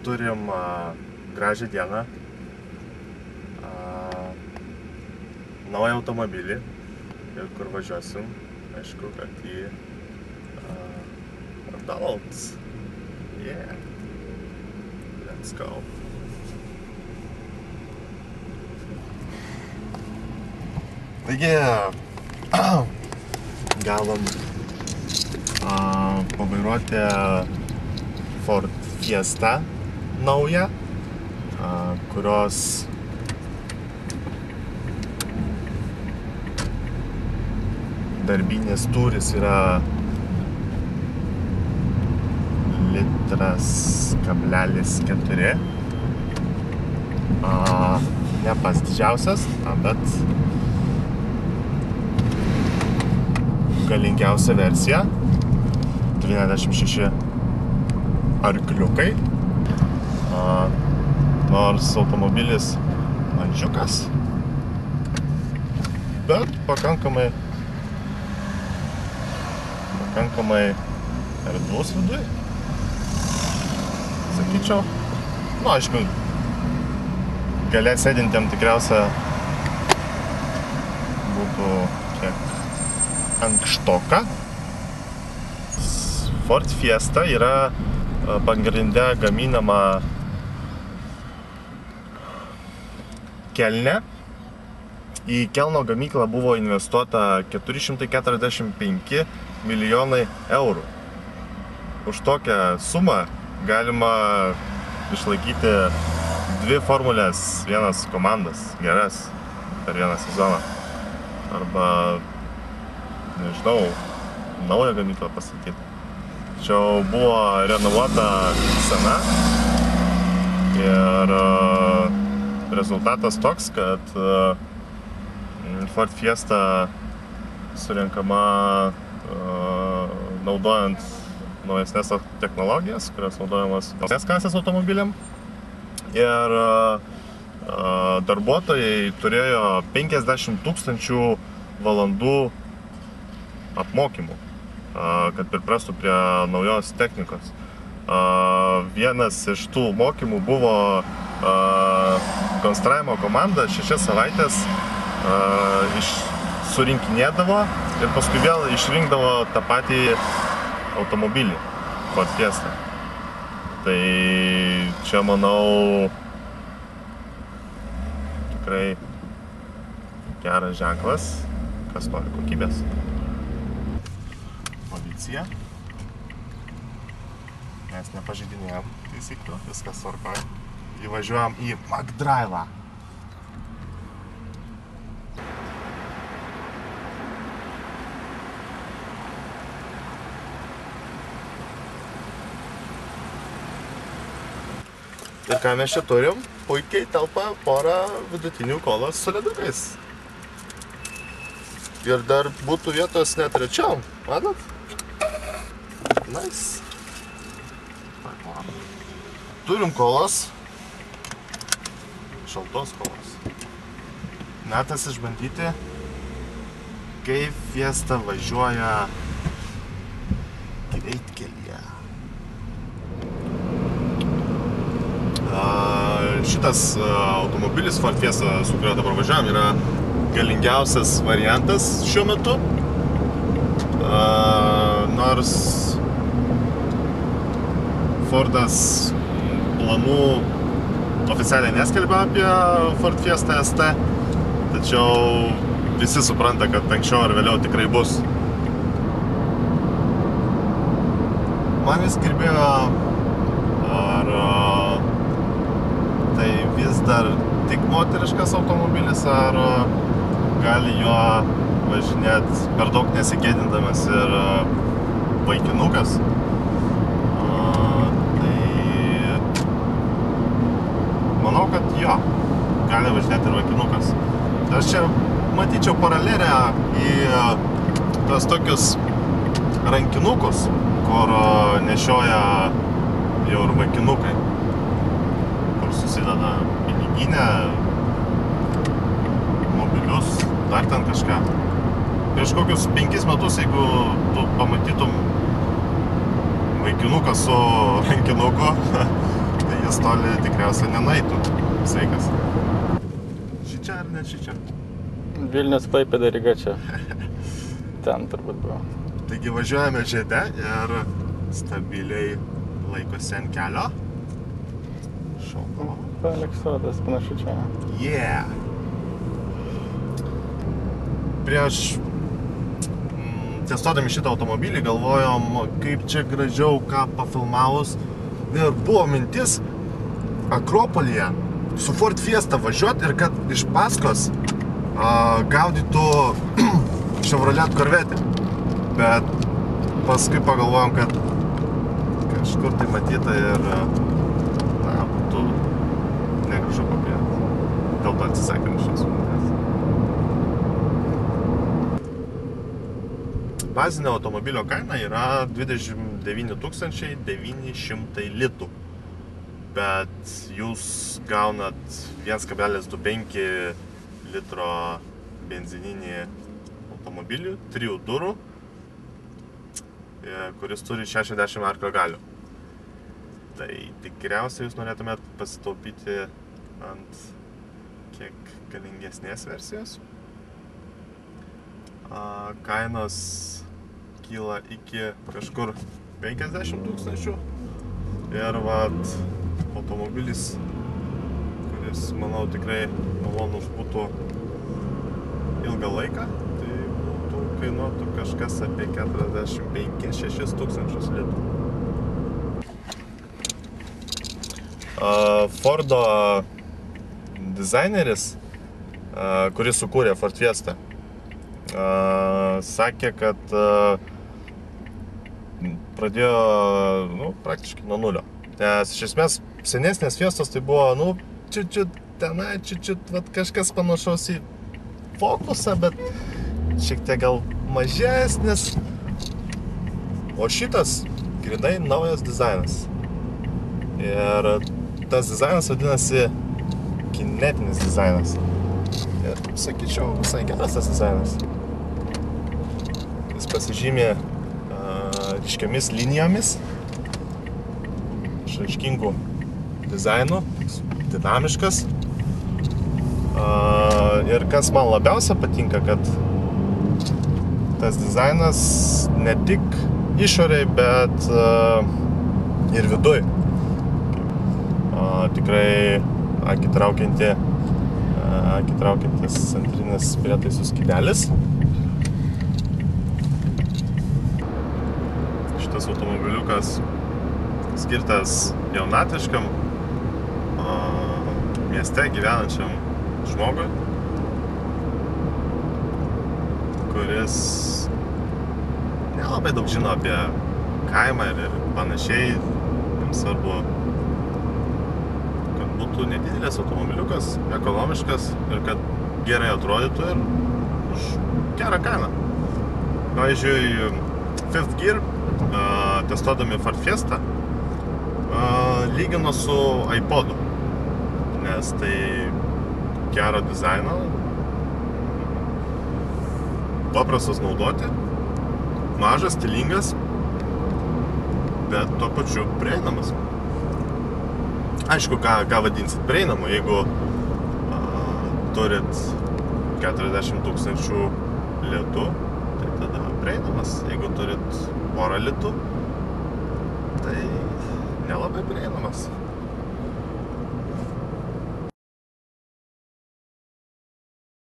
turim gražią dieną, naują automobilį ir kur važiuosim, aišku, kad į McDonald's. Yeah, let's go. Taigi, gavom pavairuoti Ford Fiesta naują, kurios darbinis tūris yra 1,4 litro. Ne pas didžiausias, bet galingiausia versija. 96 arkliukai. Nors automobilis mažiukas, bet pakankamai erdvus viduj, sakyčiau. Aišku, gale sėdintiem tikriausia būtų kiek ankštoka. Ford Fiesta yra pagrinde gaminama Kelne. Į Kelno gamyklą buvo investuota 445 milijonai eurų. Už tokią sumą galima išlaikyti 2 formulės, 1 komandas geras per vieną sezoną. Arba, nežinau, naują gamyklą pastatyti. Tačiau buvo renovuota sena ir rezultatas toks, kad Ford Fiesta surenkama naudojant naujesnės technologijas, kurios naudojamas naujesnės klasės automobiliam. Ir darbuotojai turėjo 50 000 valandų apmokymų, kad priprastų prie naujos technikos. Vienas iš tų mokymų buvo konstravimo komanda 6 savaitės surinkinėdavo ir paskui vėl išrinkdavo tą patį automobilį Ford Fiesta. Tai čia, manau, tikrai geras ženklas, kas nori kokybės. Policija. Mes nepažeidinėjom taisyklių, viskas tvarkoj. Įvažiuojam į McDrive'ą. Ir ką mes čia turim? Puikiai telpa porą vidutinių kolos su ledukais. Ir dar būtų vietos net trečiam, matot? Nice. Turim kolos. Šaltos kolos. Metas išbandyti, kaip Fiesta važiuoja greitkelyje. Šitas automobilis Ford Fiesta, su kuriuo dabar važiavam, yra galingiausias variantas šiuo metu. Nors Fordas planų oficialiai neskelbia apie Ford Fiesta ST, tačiau visi supranta, kad anksčiau ar vėliau tikrai bus. Man vis kirbėjo, ar tai vis dar tik moteriškas automobilis, ar gali juo važinėti per daug nesigėdindamas ir vaikinukas. Manau, kad jo, gali važinėti ir vaikinukas. Aš čia matyčiau paralelę į tos tokius rankinukus, kur nešioja jau ir vaikinukai. Kur susideda piniginę, mobilius, dar ten kažką. Prieš kokius 5 metus, jeigu tu pamatytum vaikinuką su rankinuku, tai jis toli tikriausiai nenueitų. Sveikas. Šičia ar ne šičia? Vilnius Klaipėda Ryga čia. Ten turbūt buvo. Taigi važiuojame žiede ir stabiliai laikosi ant kelio. Šalko. Aleksodas panašu čia. Yeah! Prieš testuodami šitą automobilį galvojom, kaip čia gražiau, ką pafilmavus. Ir buvo mintis Akropolyje su Ford Fiesta važiuoti ir kad iš paskos gaudytų Chevrolet Corvette. Bet paskui pagalvojom, kad kažkur tai matyta ir būtų negražu kopijati. Dėl to atsisakėm šios minties. Bazinė automobilio kaina yra 29 900 litų. Bet jūs gaunat 1,25 litro benzininį automobilį, 3 durų, kuris turi 60 arklio galių. Tai tikriausiai jūs norėtumėt pasitaupyti ant kiek galingesnės versijos. Kainos kyla iki kažkur 50 000 ir automobilis, kuris, manau, tikrai malonus būtų ilgą laiką, tai kainuotų kažkas apie 45-6 tūkstančius litų. Fordo dizaineris, kuris sukūrė Ford Fiesta, sakė, kad pradėjo praktiškai nuo nulio. Nes iš esmės senesnės Fiestos tai buvo, čiut tenai, čiut kažkas panašaus į Focusą, bet šiek tiek gal mažesnis. O šitas grynai naujas dizainas. Ir tas dizainas vadinasi kinetinis dizainas. Ir sakyčiau, visai geras tas dizainas. Jis pasižymė ryškiamis linijomis, išraiškingų dizainų, dinamiškas. Ir kas man labiausia patinka, kad tas dizainas ne tik išoriai, bet ir viduj. Tikrai akį traukiantis centrinis prietaisų skydelis. Šitas automobiliukas skirtas jaunatviškam mieste gyvenančiam žmogui, kuris nelabai daug žino apie kaimą ir panašiai. Jums svarbu, kad būtų nedidelis automobiliukas, ekonomiškas ir kad gerai atrodytų ir už gerą kainą. Pavyzdžiui, Fifth Gear, testuodami Ford Fiesta, lygino su iPodu, nes tai gero dizaino, paprastas naudoti, mažas, stilingas, bet tuo pačiu prieinamas. Aišku, ką vadinsit prieinamu, jeigu turit 40 000 litų, tai tada prieinamas. Jeigu turit porą litų, tai nelabai prieinamas.